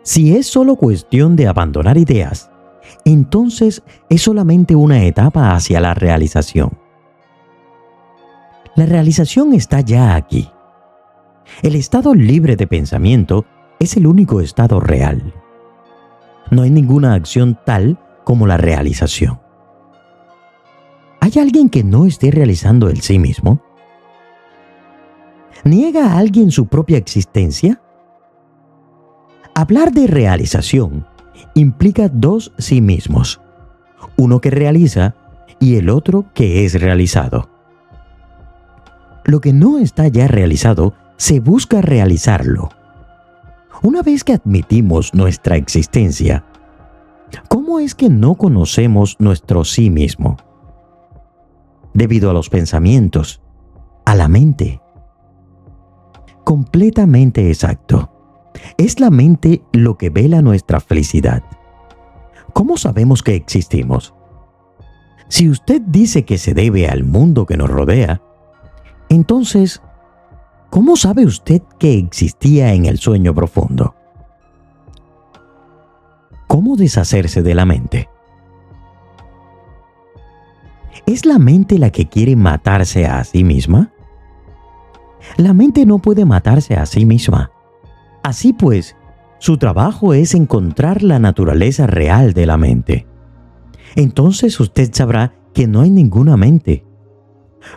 Si es solo cuestión de abandonar ideas, entonces es solamente una etapa hacia la realización. La realización está ya aquí. El estado libre de pensamiento es el único estado real. No hay ninguna acción tal como la realización. ¿Hay alguien que no esté realizando el sí mismo? ¿Niega a alguien su propia existencia? Hablar de realización implica dos sí mismos, uno que realiza y el otro que es realizado. Lo que no está ya realizado, se busca realizarlo. Una vez que admitimos nuestra existencia, ¿cómo es que no conocemos nuestro sí mismo? Debido a los pensamientos, a la mente. Completamente exacto. Es la mente lo que vela nuestra felicidad. ¿Cómo sabemos que existimos? Si usted dice que se debe al mundo que nos rodea, entonces, ¿cómo sabe usted que existía en el sueño profundo? ¿Cómo deshacerse de la mente? ¿Es la mente la que quiere matarse a sí misma? La mente no puede matarse a sí misma. Así pues, su trabajo es encontrar la naturaleza real de la mente. Entonces usted sabrá que no hay ninguna mente.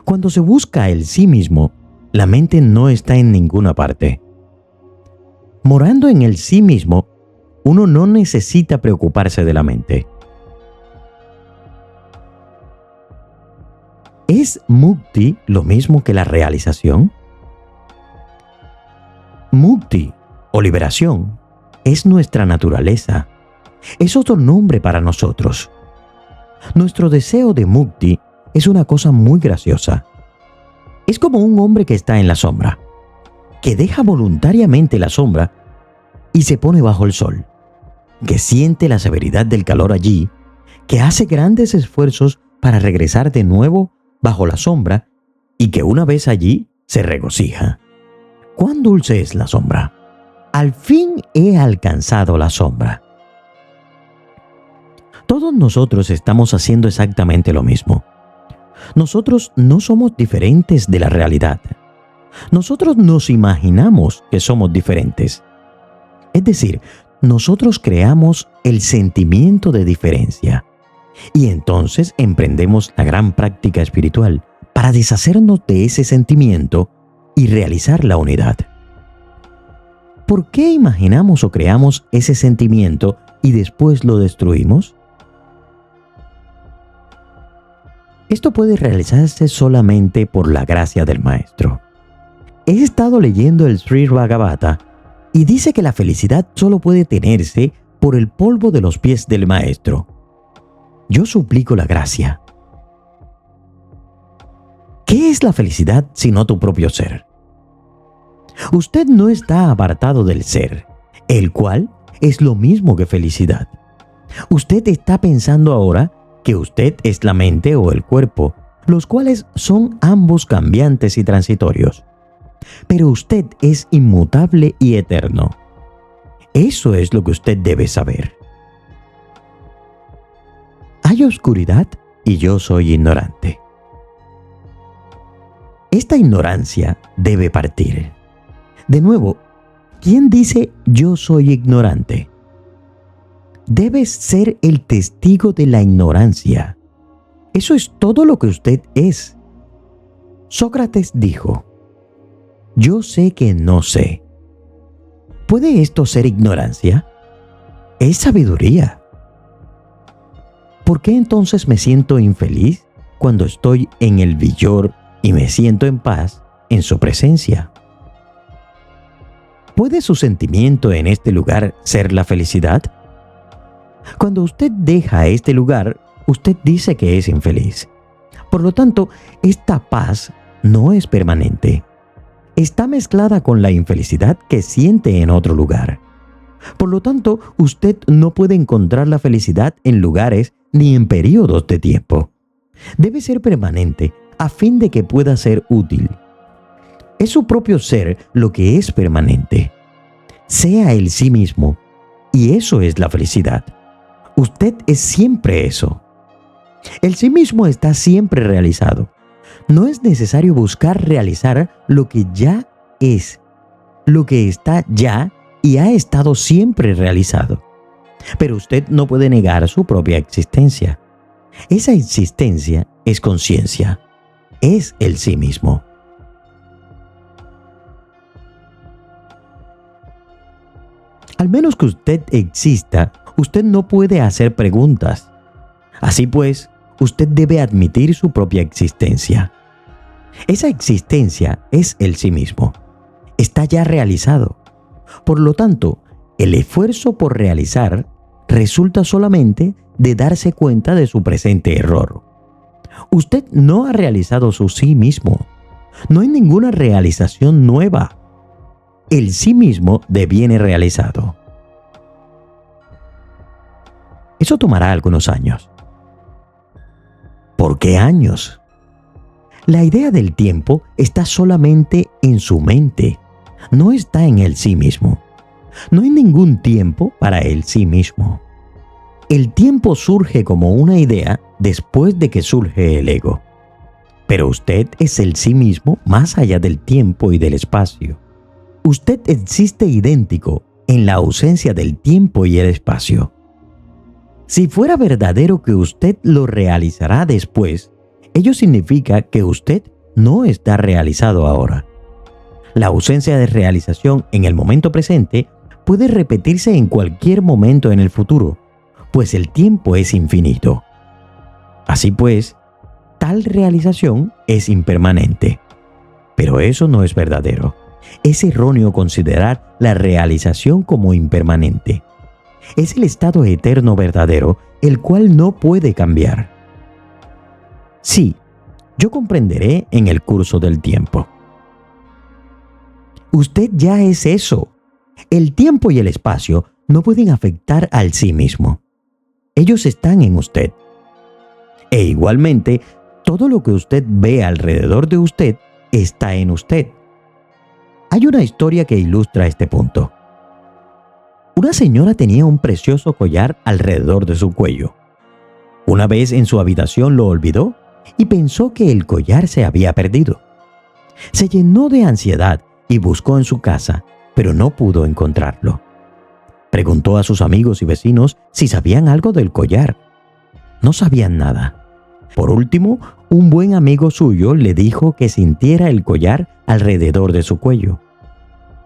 Cuando se busca el sí mismo, la mente no está en ninguna parte. Morando en el sí mismo, uno no necesita preocuparse de la mente. ¿Es mukti lo mismo que la realización? Mukti, o liberación, es nuestra naturaleza. Es otro nombre para nosotros. Nuestro deseo de mukti es una cosa muy graciosa. Es como un hombre que está en la sombra, que deja voluntariamente la sombra y se pone bajo el sol, que siente la severidad del calor allí, que hace grandes esfuerzos para regresar de nuevo bajo la sombra y que una vez allí se regocija. ¡Cuán dulce es la sombra! Al fin he alcanzado la sombra. Todos nosotros estamos haciendo exactamente lo mismo. Nosotros no somos diferentes de la realidad. Nosotros nos imaginamos que somos diferentes. Es decir, nosotros creamos el sentimiento de diferencia. Y entonces emprendemos la gran práctica espiritual para deshacernos de ese sentimiento y realizar la unidad. ¿Por qué imaginamos o creamos ese sentimiento y después lo destruimos? Esto puede realizarse solamente por la gracia del Maestro. He estado leyendo el Sri Bhagavata y dice que la felicidad solo puede tenerse por el polvo de los pies del Maestro. Yo suplico la gracia. ¿Qué es la felicidad sino tu propio ser? Usted no está apartado del ser, el cual es lo mismo que felicidad. Usted está pensando ahora que usted es la mente o el cuerpo, los cuales son ambos cambiantes y transitorios. Pero usted es inmutable y eterno. Eso es lo que usted debe saber. Hay oscuridad y yo soy ignorante. Esta ignorancia debe partir. De nuevo, ¿quién dice yo soy ignorante? Debes ser el testigo de la ignorancia. Eso es todo lo que usted es. Sócrates dijo, yo sé que no sé. ¿Puede esto ser ignorancia? Es sabiduría. ¿Por qué entonces me siento infeliz cuando estoy en el villor y me siento en paz en su presencia? ¿Puede su sentimiento en este lugar ser la felicidad? Cuando usted deja este lugar, usted dice que es infeliz. Por lo tanto, esta paz no es permanente. Está mezclada con la infelicidad que siente en otro lugar. Por lo tanto, usted no puede encontrar la felicidad en lugares ni en periodos de tiempo. Debe ser permanente a fin de que pueda ser útil. Es su propio ser lo que es permanente. Sea el sí mismo, Y eso es la felicidad. Usted es siempre eso. El sí mismo está siempre realizado. No es necesario buscar realizar lo que ya es, lo que está ya y ha estado siempre realizado. Pero usted no puede negar su propia existencia. Esa existencia es conciencia, es el sí mismo. Al menos que usted exista, usted no puede hacer preguntas. Así pues, usted debe admitir su propia existencia. Esa existencia es el sí mismo. Está ya realizado. Por lo tanto, el esfuerzo por realizar resulta solamente de darse cuenta de su presente error. Usted no ha realizado su sí mismo. No hay ninguna realización nueva. El sí mismo deviene realizado. Eso tomará algunos años. ¿Por qué años? La idea del tiempo está solamente en su mente, no está en el sí mismo. No hay ningún tiempo para el sí mismo. El tiempo surge como una idea después de que surge el ego. Pero usted es el sí mismo más allá del tiempo y del espacio. Usted existe idéntico en la ausencia del tiempo y el espacio. Si fuera verdadero que usted lo realizará después, ello significa que usted no está realizado ahora. La ausencia de realización en el momento presente puede repetirse en cualquier momento en el futuro, pues el tiempo es infinito. Así pues, tal realización es impermanente. Pero eso no es verdadero. Es erróneo considerar la realización como impermanente. Es el estado eterno verdadero, el cual no puede cambiar. Sí, yo comprenderé en el curso del tiempo. Usted ya es eso. El tiempo y el espacio no pueden afectar al sí mismo. Ellos están en usted. E igualmente, todo lo que usted ve alrededor de usted está en usted. Hay una historia que ilustra este punto. Una señora tenía un precioso collar alrededor de su cuello. Una vez en su habitación lo olvidó y pensó que el collar se había perdido. Se llenó de ansiedad y buscó en su casa, pero no pudo encontrarlo. Preguntó a sus amigos y vecinos si sabían algo del collar. No sabían nada. Por último, un buen amigo suyo le dijo que sintiera el collar alrededor de su cuello.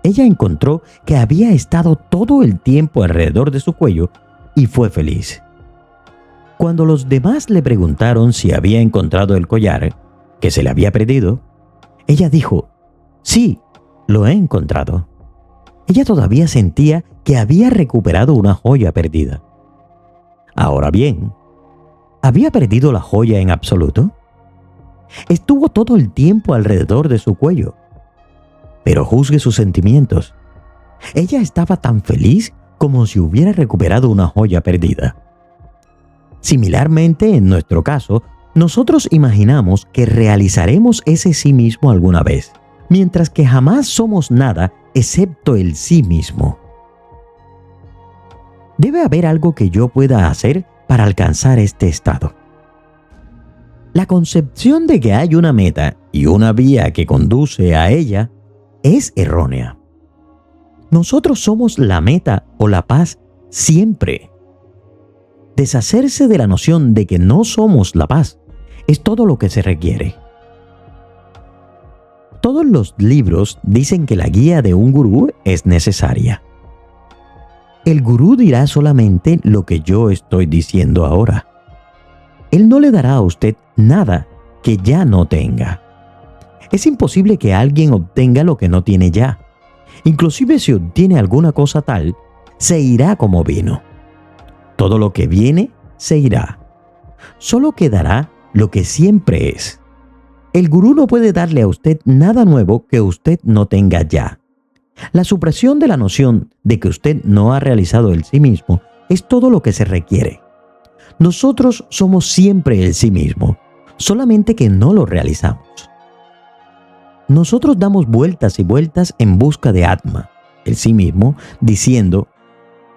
Ella encontró que había estado todo el tiempo alrededor de su cuello y fue feliz. Cuando los demás le preguntaron si había encontrado el collar, que se le había perdido, ella dijo, «Sí, lo he encontrado». Ella todavía sentía que había recuperado una joya perdida. Ahora bien, ¿había perdido la joya en absoluto? Estuvo todo el tiempo alrededor de su cuello. Pero juzgue sus sentimientos. Ella estaba tan feliz como si hubiera recuperado una joya perdida. Similarmente, en nuestro caso, nosotros imaginamos que realizaremos ese sí mismo alguna vez, mientras que jamás somos nada excepto el sí mismo. Debe haber algo que yo pueda hacer para alcanzar este estado. La concepción de que hay una meta y una vía que conduce a ella es errónea. Nosotros somos la meta o la paz siempre. Deshacerse de la noción de que no somos la paz es todo lo que se requiere. Todos los libros dicen que la guía de un gurú es necesaria. El gurú dirá solamente lo que yo estoy diciendo ahora. Él no le dará a usted nada que ya no tenga. Es imposible que alguien obtenga lo que no tiene ya. Inclusive si obtiene alguna cosa tal, se irá como vino. Todo lo que viene se irá. Solo quedará lo que siempre es. El gurú no puede darle a usted nada nuevo que usted no tenga ya. La supresión de la noción de que usted no ha realizado el sí mismo es todo lo que se requiere. Nosotros somos siempre el sí mismo, solamente que no lo realizamos. Nosotros damos vueltas y vueltas en busca de Atma, el sí mismo, diciendo,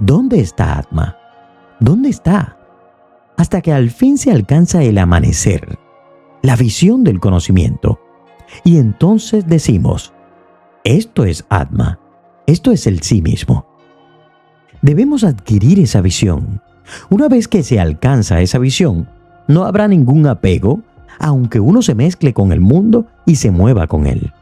¿Dónde está Atma? ¿Dónde está? Hasta que al fin se alcanza el amanecer, la visión del conocimiento. Y entonces decimos, esto es Atma, esto es el sí mismo. Debemos adquirir esa visión. Una vez que se alcanza esa visión, no habrá ningún apego, aunque uno se mezcle con el mundo y se mueva con él.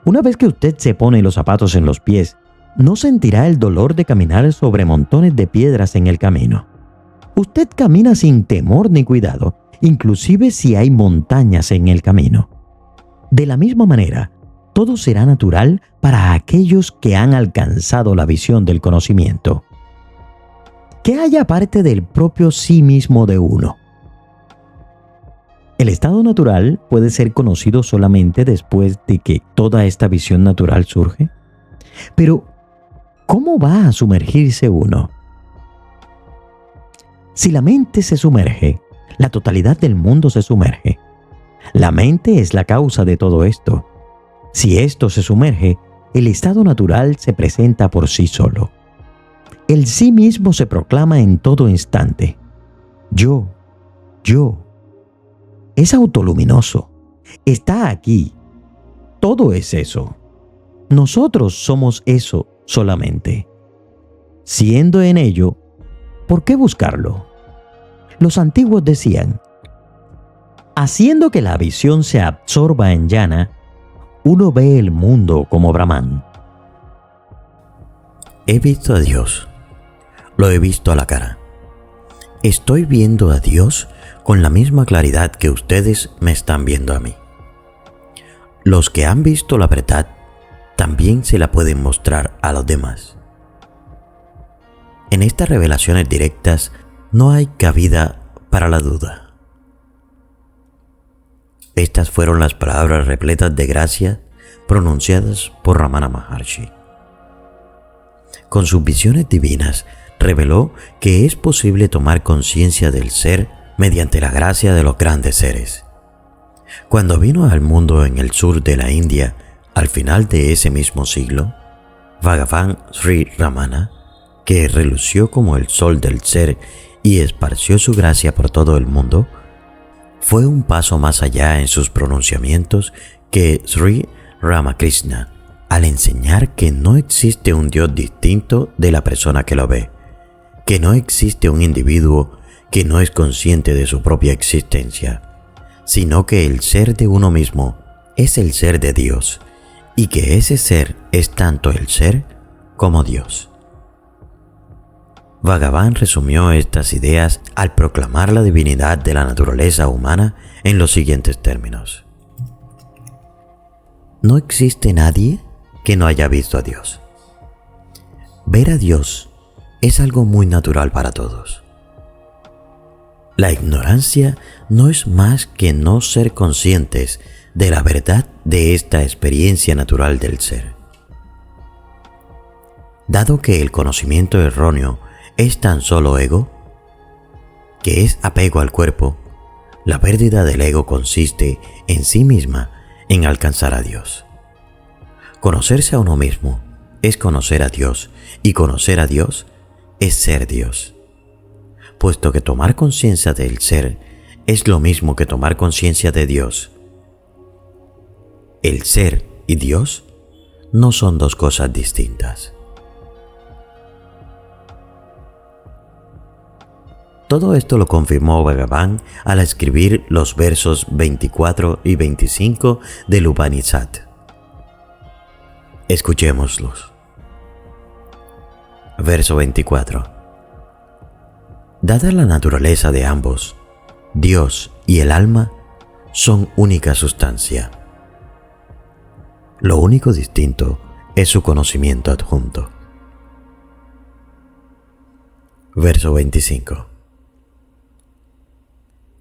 Una vez que usted se pone los zapatos en los pies, no sentirá el dolor de caminar sobre montones de piedras en el camino. Usted camina sin temor ni cuidado, inclusive si hay montañas en el camino. De la misma manera, todo será natural para aquellos que han alcanzado la visión del conocimiento. ¿Qué hay aparte del propio sí mismo de uno? El estado natural puede ser conocido solamente después de que toda esta visión natural surge. Pero, ¿cómo va a sumergirse uno? Si la mente se sumerge, la totalidad del mundo se sumerge. La mente es la causa de todo esto. Si esto se sumerge, el estado natural se presenta por sí solo. El sí mismo se proclama en todo instante. Yo. Es autoluminoso. Está aquí. Todo es eso. Nosotros somos eso solamente. Siendo en ello, ¿por qué buscarlo? Los antiguos decían, haciendo que la visión se absorba en llana, uno ve el mundo como Brahman. He visto a Dios. Lo he visto a la cara. Estoy viendo a Dios con la misma claridad que ustedes me están viendo a mí. Los que han visto la verdad también se la pueden mostrar a los demás. En estas revelaciones directas no hay cabida para la duda. Estas fueron las palabras repletas de gracia pronunciadas por Ramana Maharshi. Con sus visiones divinas reveló que es posible tomar conciencia del ser mediante la gracia de los grandes seres. Cuando vino al mundo en el sur de la India, al final de ese mismo siglo, Bhagavan Sri Ramana, que relució como el sol del ser y esparció su gracia por todo el mundo, fue un paso más allá en sus pronunciamientos que Sri Ramakrishna, al enseñar que no existe un Dios distinto de la persona que lo ve, que no existe un individuo que no es consciente de su propia existencia, sino que el ser de uno mismo es el ser de Dios, y que ese ser es tanto el ser como Dios. Bhagavan resumió estas ideas al proclamar la divinidad de la naturaleza humana en los siguientes términos. No existe nadie que no haya visto a Dios. Ver a Dios es algo muy natural para todos. La ignorancia no es más que no ser conscientes de la verdad de esta experiencia natural del ser. Dado que el conocimiento erróneo es tan solo ego, que es apego al cuerpo, la pérdida del ego consiste en sí misma en alcanzar a Dios. Conocerse a uno mismo es conocer a Dios, y conocer a Dios es ser Dios. Puesto que tomar conciencia del ser es lo mismo que tomar conciencia de Dios. El ser y Dios no son dos cosas distintas. Todo esto lo confirmó Bhagavan al escribir los versos 24 y 25 del Upanishad. Escuchémoslos. Verso 24. Dada la naturaleza de ambos, Dios y el alma son única sustancia. Lo único distinto es su conocimiento adjunto. Verso 25.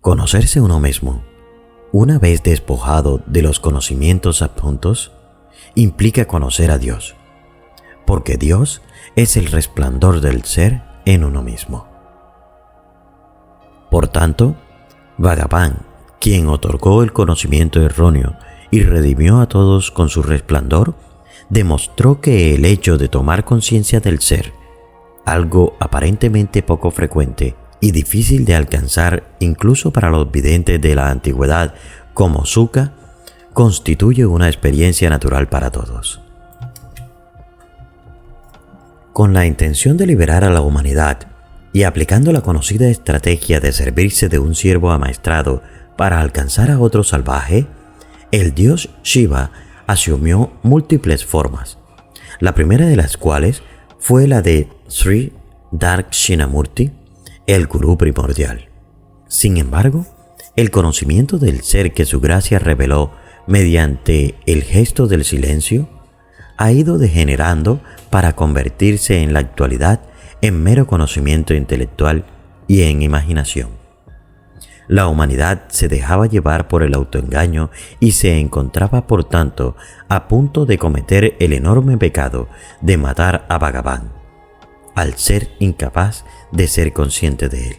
Conocerse uno mismo, una vez despojado de los conocimientos adjuntos, implica conocer a Dios, porque Dios es el resplandor del ser en uno mismo. Por tanto, Bhagavan, quien otorgó el conocimiento erróneo y redimió a todos con su resplandor, demostró que el hecho de tomar conciencia del ser algo aparentemente poco frecuente y difícil de alcanzar incluso para los videntes de la antigüedad como Suka, constituye una experiencia natural para todos. Con la intención de liberar a la humanidad y aplicando la conocida estrategia de servirse de un ciervo amaestrado para alcanzar a otro salvaje, el dios Shiva asumió múltiples formas, la primera de las cuales fue la de Sri Dakshinamurti, el gurú primordial. Sin embargo, el conocimiento del ser que su gracia reveló mediante el gesto del silencio ha ido degenerando para convertirse en la actualidad en mero conocimiento intelectual y en imaginación. La humanidad se dejaba llevar por el autoengaño y se encontraba, por tanto, a punto de cometer el enorme pecado de matar a Bhagavan, al ser incapaz de ser consciente de él.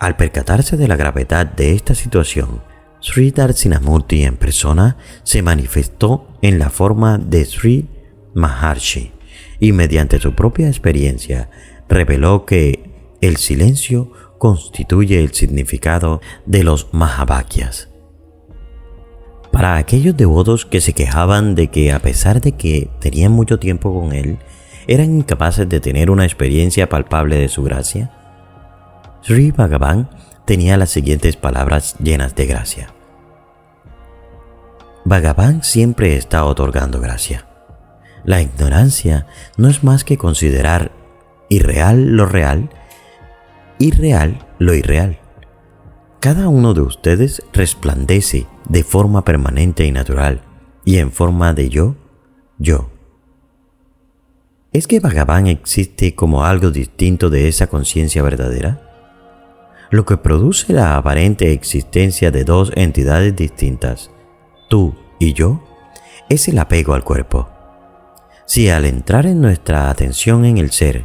Al percatarse de la gravedad de esta situación, Sri Dakshinamurti en persona se manifestó en la forma de Sri Maharshi y mediante su propia experiencia reveló que el silencio constituye el significado de los Mahavakyas. Para aquellos devotos que se quejaban de que a pesar de que tenían mucho tiempo con él, eran incapaces de tener una experiencia palpable de su gracia, Sri Bhagavan tenía las siguientes palabras llenas de gracia. Bhagavan siempre está otorgando gracia. La ignorancia no es más que considerar irreal lo real, irreal lo irreal. Cada uno de ustedes resplandece de forma permanente y natural, y en forma de yo. ¿Es que Bhagavan existe como algo distinto de esa conciencia verdadera? Lo que produce la aparente existencia de dos entidades distintas, tú y yo, es el apego al cuerpo. Si al entrar en nuestra atención en el ser,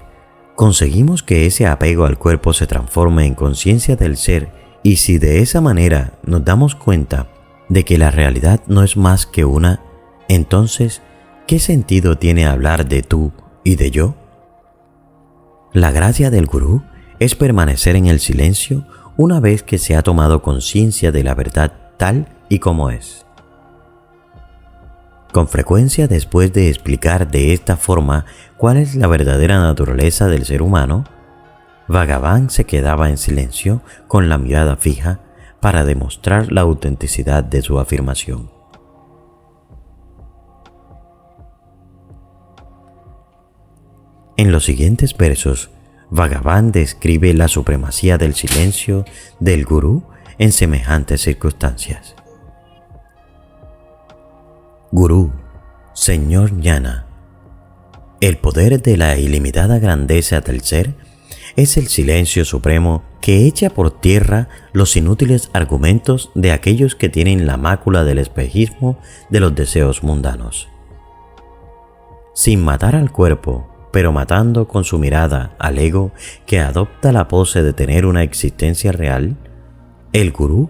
conseguimos que ese apego al cuerpo se transforme en conciencia del ser, y si de esa manera nos damos cuenta de que la realidad no es más que una, entonces, ¿qué sentido tiene hablar de tú y de yo? La gracia del gurú es permanecer en el silencio una vez que se ha tomado conciencia de la verdad tal y como es. Con frecuencia, después de explicar de esta forma cuál es la verdadera naturaleza del ser humano, Bhagavan se quedaba en silencio con la mirada fija para demostrar la autenticidad de su afirmación. En los siguientes versos, Bhagavan describe la supremacía del silencio del gurú en semejantes circunstancias. Gurú, Señor Jnana, el poder de la ilimitada grandeza del ser es el silencio supremo que echa por tierra los inútiles argumentos de aquellos que tienen la mácula del espejismo de los deseos mundanos. Sin matar al cuerpo, pero matando con su mirada al ego que adopta la pose de tener una existencia real, el gurú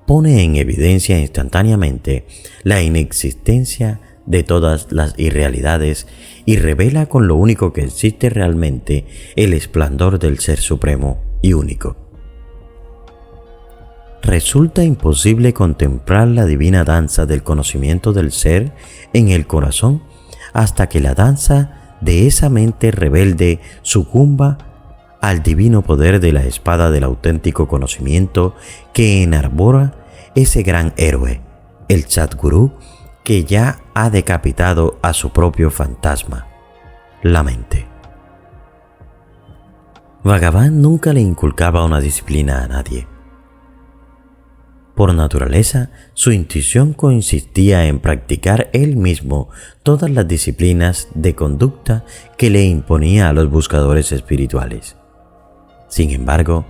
pone en evidencia instantáneamente la inexistencia de todas las irrealidades y revela con lo único que existe realmente el esplendor del Ser Supremo y único. Resulta imposible contemplar la divina danza del conocimiento del ser en el corazón hasta que la danza de esa mente rebelde sucumba al divino poder de la espada del auténtico conocimiento que enarbora ese gran héroe, el Sadgurú, que ya ha decapitado a su propio fantasma, la mente. Bhagavan nunca le inculcaba una disciplina a nadie. Por naturaleza, su intuición consistía en practicar él mismo todas las disciplinas de conducta que le imponía a los buscadores espirituales. Sin embargo,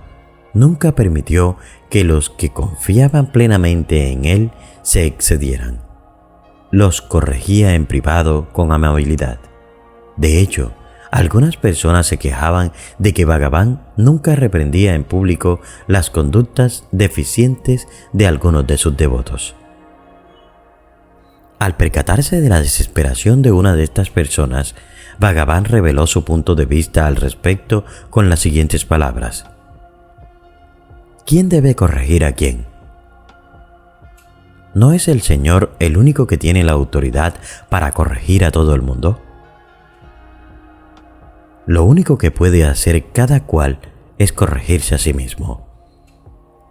nunca permitió que los que confiaban plenamente en él se excedieran. Los corregía en privado con amabilidad. De hecho, algunas personas se quejaban de que Bhagavan nunca reprendía en público las conductas deficientes de algunos de sus devotos. Al percatarse de la desesperación de una de estas personas, Bhagavan reveló su punto de vista al respecto con las siguientes palabras: ¿quién debe corregir a quién? ¿No es el Señor el único que tiene la autoridad para corregir a todo el mundo? Lo único que puede hacer cada cual es corregirse a sí mismo.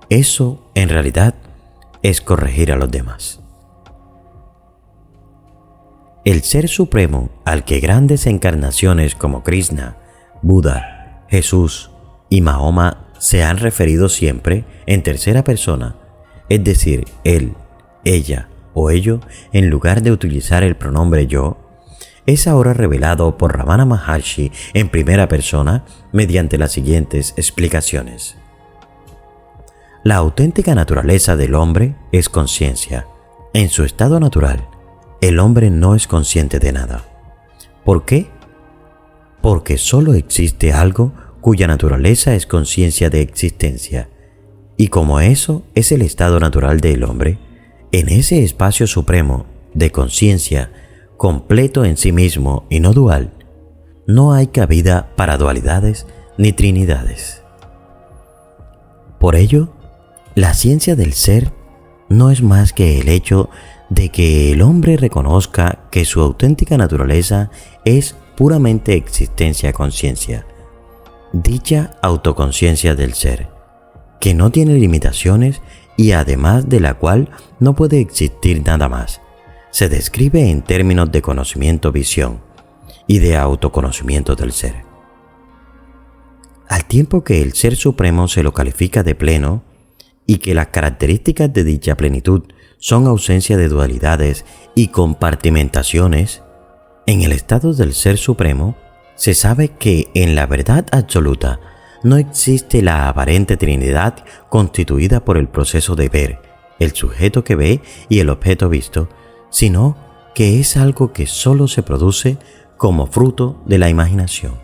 Eso, en realidad, es corregir a los demás. El Ser Supremo, al que grandes encarnaciones como Krishna, Buda, Jesús y Mahoma se han referido siempre en tercera persona, es decir, él, ella o ello, en lugar de utilizar el pronombre yo, es ahora revelado por Ramana Maharshi en primera persona mediante las siguientes explicaciones. La auténtica naturaleza del hombre es conciencia. En su estado natural, el hombre no es consciente de nada. ¿Por qué? Porque solo existe algo cuya naturaleza es conciencia de existencia. Y como eso es el estado natural del hombre, en ese espacio supremo de conciencia, completo en sí mismo y no dual, no hay cabida para dualidades ni trinidades. Por ello, la ciencia del ser no es más que el hecho de que el hombre reconozca que su auténtica naturaleza es puramente existencia-conciencia, dicha autoconciencia del ser, que no tiene limitaciones y además de la cual no puede existir nada más. Se describe en términos de conocimiento-visión y de autoconocimiento del ser. Al tiempo que el Ser Supremo se lo califica de pleno y que las características de dicha plenitud son ausencia de dualidades y compartimentaciones, en el estado del Ser Supremo se sabe que en la verdad absoluta no existe la aparente trinidad constituida por el proceso de ver, el sujeto que ve y el objeto visto, sino que es algo que solo se produce como fruto de la imaginación.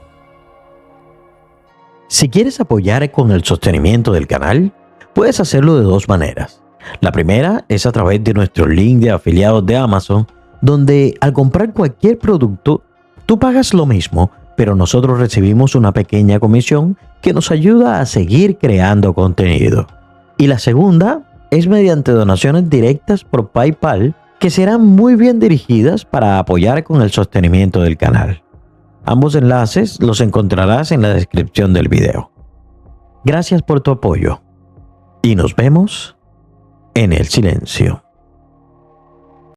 Si quieres apoyar con el sostenimiento del canal, puedes hacerlo de dos maneras. La primera es a través de nuestro link de afiliados de Amazon, donde al comprar cualquier producto, tú pagas lo mismo, pero nosotros recibimos una pequeña comisión que nos ayuda a seguir creando contenido. Y la segunda es mediante donaciones directas por PayPal, que serán muy bien dirigidas para apoyar con el sostenimiento del canal. Ambos enlaces los encontrarás en la descripción del video. Gracias por tu apoyo y nos vemos en el silencio.